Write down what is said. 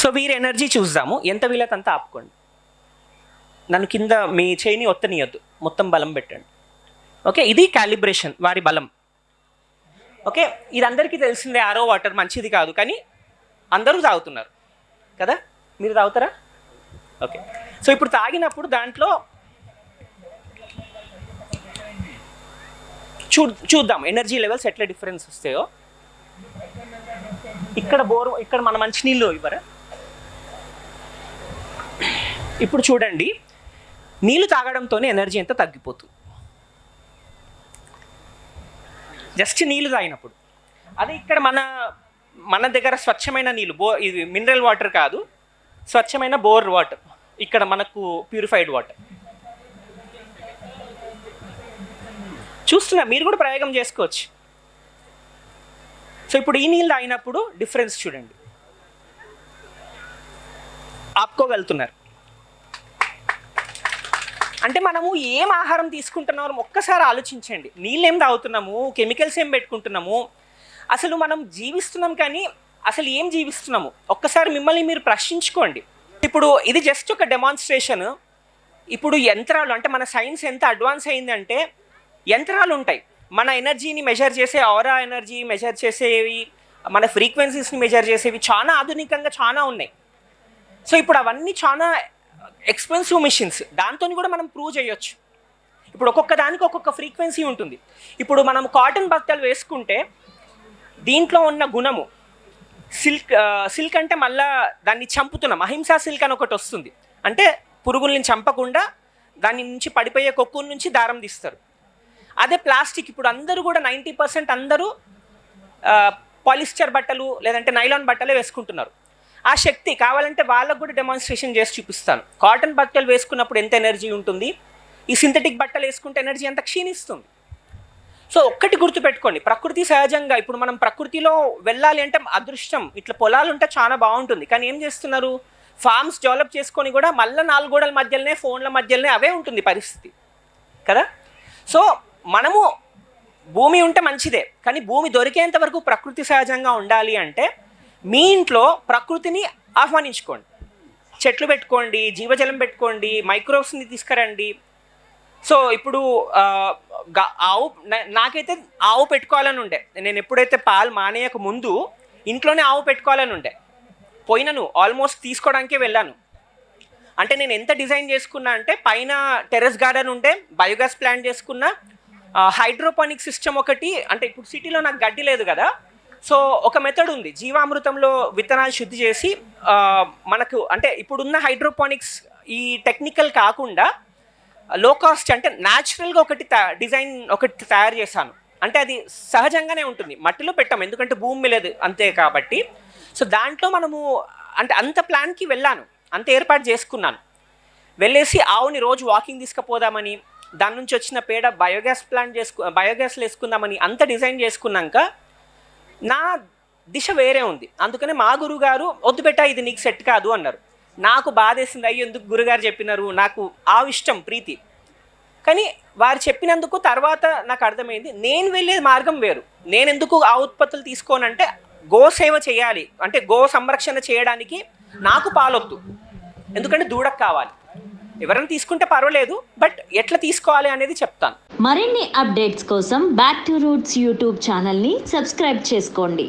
So వీరి energy చూద్దాము, ఎంత వీలైతే అంత ఆపుకోండి. నన్ను కింద మీ చేయిని ఒత్తనియొద్దు, మొత్తం బలం పెట్టండి. ఓకే, ఇది క్యాలిబ్రేషన్, వారి బలం. ఓకే, ఇది అందరికీ తెలిసిందే, ఆరో వాటర్ మంచిది కాదు, కానీ అందరూ తాగుతున్నారు కదా. మీరు తాగుతారా? ఓకే, సో ఇప్పుడు తాగినప్పుడు దాంట్లో చూద్దాం ఎనర్జీ లెవెల్స్ ఎట్లా డిఫరెన్స్ వస్తాయో. ఇక్కడ మన మంచినీళ్ళు ఇవ్వరా? ఇప్పుడు చూడండి, నీళ్ళు తాగడంతోనే ఎనర్జీ ఎంత తగ్గిపోతుంది, జస్ట్ నీళ్ళు తాగినప్పుడు. అదే ఇక్కడ మన దగ్గర స్వచ్ఛమైన నీళ్ళు, ఇది మినరల్ వాటర్ కాదు, స్వచ్ఛమైన బోర్ వాటర్, ఇక్కడ మనకు ప్యూరిఫైడ్ వాటర్. చూస్తున్నా, మీరు కూడా ప్రయోగం చేసుకోవచ్చు. సో ఇప్పుడు ఈ నీళ్ళు తాగినప్పుడు డిఫరెన్స్ చూడండి, ఆపుకోగలుగుతున్నారు. అంటే మనము ఏం ఆహారం తీసుకుంటున్నామో ఒక్కసారి ఆలోచించండి. నీళ్ళు ఏం తాగుతున్నాము, కెమికల్స్ ఏం పెట్టుకుంటున్నాము, అసలు మనం జీవిస్తున్నాం కానీ అసలు ఏం జీవిస్తున్నాము ఒక్కసారి మిమ్మల్ని మీరు ప్రశ్నించుకోండి. ఇప్పుడు ఇది జస్ట్ ఒక డెమాన్స్ట్రేషన్. ఇప్పుడు యంత్రాలు, అంటే మన సైన్స్ ఎంత అడ్వాన్స్ అయిందంటే యంత్రాలు ఉంటాయి, మన ఎనర్జీని మెజర్ చేసే, ఆరా ఎనర్జీ మెజర్ చేసేవి, మన ఫ్రీక్వెన్సీస్ని మెజర్ చేసేవి చాలా ఆధునికంగా చాలా ఉన్నాయి. సో ఇప్పుడు అవన్నీ చాలా ఎక్స్పెన్సివ్ మిషన్స్, దాంతో కూడా మనం ప్రూవ్ చేయొచ్చు. ఇప్పుడు ఒక్కొక్క దానికి ఒక్కొక్క ఫ్రీక్వెన్సీ ఉంటుంది. ఇప్పుడు మనం కాటన్ బట్టలు వేసుకుంటే దీంట్లో ఉన్న గుణము, సిల్క్ అంటే మళ్ళా దాన్ని చంపుతున్నాం, అహింసా సిల్క్ అని ఒకటి వస్తుంది, అంటే పురుగుల్ని చంపకుండా దాని నుంచి పడిపోయే కొక్కుల నుంచి దారం తీస్తారు. అదే ప్లాస్టిక్, ఇప్పుడు అందరూ కూడా 90% అందరూ పాలిస్టర్ బట్టలు లేదంటే నైలాన్ బట్టలే వేసుకుంటున్నారు. ఆ శక్తి కావాలంటే వాళ్ళకు కూడా డెమాన్స్ట్రేషన్ చేసి చూపిస్తాను. కాటన్ బట్టలు వేసుకున్నప్పుడు ఎంత ఎనర్జీ ఉంటుంది, ఈ సింథటిక్ బట్టలు వేసుకుంటే ఎనర్జీ ఎంత క్షీణిస్తుంది. సో ఒక్కటి గుర్తుపెట్టుకోండి, ప్రకృతి సహజంగా, ఇప్పుడు మనం ప్రకృతిలో వెళ్ళాలి అంటే అదృష్టం, ఇట్లా పొలాలు ఉంటే చాలా బాగుంటుంది. కానీ ఏం చేస్తున్నారు, ఫార్మ్స్ డెవలప్ చేసుకొని కూడా మళ్ళీ 4 గోడల మధ్యలోనే, ఫోన్ల మధ్యలోనే అవే ఉంటుంది పరిస్థితి కదా. సో మనము భూమి ఉంటే మంచిదే, కానీ భూమి దొరికేంత వరకు ప్రకృతి సహజంగా ఉండాలి అంటే మీ ఇంట్లో ప్రకృతిని ఆహ్వానించుకోండి, చెట్లు పెట్టుకోండి, జీవజలం పెట్టుకోండి, మైక్రోబ్స్ని తీసుకురండి. సో ఇప్పుడు నాకైతే ఆవు పెట్టుకోవాలని ఉండే, నేను ఎప్పుడైతే పాలు మానేయక ముందు ఇంట్లోనే ఆవు పెట్టుకోవాలని ఉండే, పోయినను ఆల్మోస్ట్ తీసుకోవడానికే వెళ్ళాను. అంటే నేను ఎంత డిజైన్ చేసుకున్నా అంటే పైన టెర్రస్ గార్డెన్ ఉండే, బయోగ్యాస్ ప్లాంట్ చేసుకున్నా, హైడ్రోపానిక్ సిస్టమ్ ఒకటి, అంటే ఇప్పుడు సిటీలో నాకు గడ్డి లేదు కదా. సో ఒక మెథడ్ ఉంది, జీవామృతంలో విత్తనాలు శుద్ధి చేసి మనకు, అంటే ఇప్పుడున్న హైడ్రోపానిక్స్ ఈ టెక్నికల్ కాకుండా లో కాస్ట్, అంటే న్యాచురల్గా డిజైన్ ఒకటి తయారు చేశాను. అంటే అది సహజంగానే ఉంటుంది, మట్టిలో పెట్టాము ఎందుకంటే భూమి లేదు అంతే కాబట్టి. సో దాంట్లో మనము, అంటే అంత ప్లాన్కి వెళ్ళాను, అంత ఏర్పాటు చేసుకున్నాను. వెళ్ళేసి ఆవుని రోజు వాకింగ్ తీసుకుపోదామని, దాని నుంచి వచ్చిన పేడ బయోగ్యాస్లో వేసుకుందామని అంత డిజైన్ చేసుకున్నాక నా దిశ వేరే ఉంది. అందుకనే మా గురుగారు వద్దు బెట్ట, ఇది నీకు సెట్ కాదు అన్నారు. నాకు బాధేసింది, అయ్యో ఎందుకు గురుగారు చెప్పినారు, నాకు ఆ ఇష్టం ప్రీతి. కానీ వారు చెప్పినందుకు తర్వాత నాకు అర్థమైంది, నేను వెళ్ళే మార్గం వేరు. నేను ఎందుకు ఆ ఉత్పత్తులు తీసుకోనంటే గోసేవ చేయాలి, అంటే గో సంరక్షణ చేయడానికి నాకు పాలొద్దు, ఎందుకంటే దూడకు కావాలి. ఎవరైనా తీసుకుంటే పర్వాలేదు, బట్ ఎట్లా తీసుకోవాలి అనేది చెప్తాను. మరిన్ని అప్డేట్స్ కోసం బ్యాక్ టు రూట్స్ యూట్యూబ్ ఛానల్ని సబ్స్క్రైబ్ చేసుకోండి.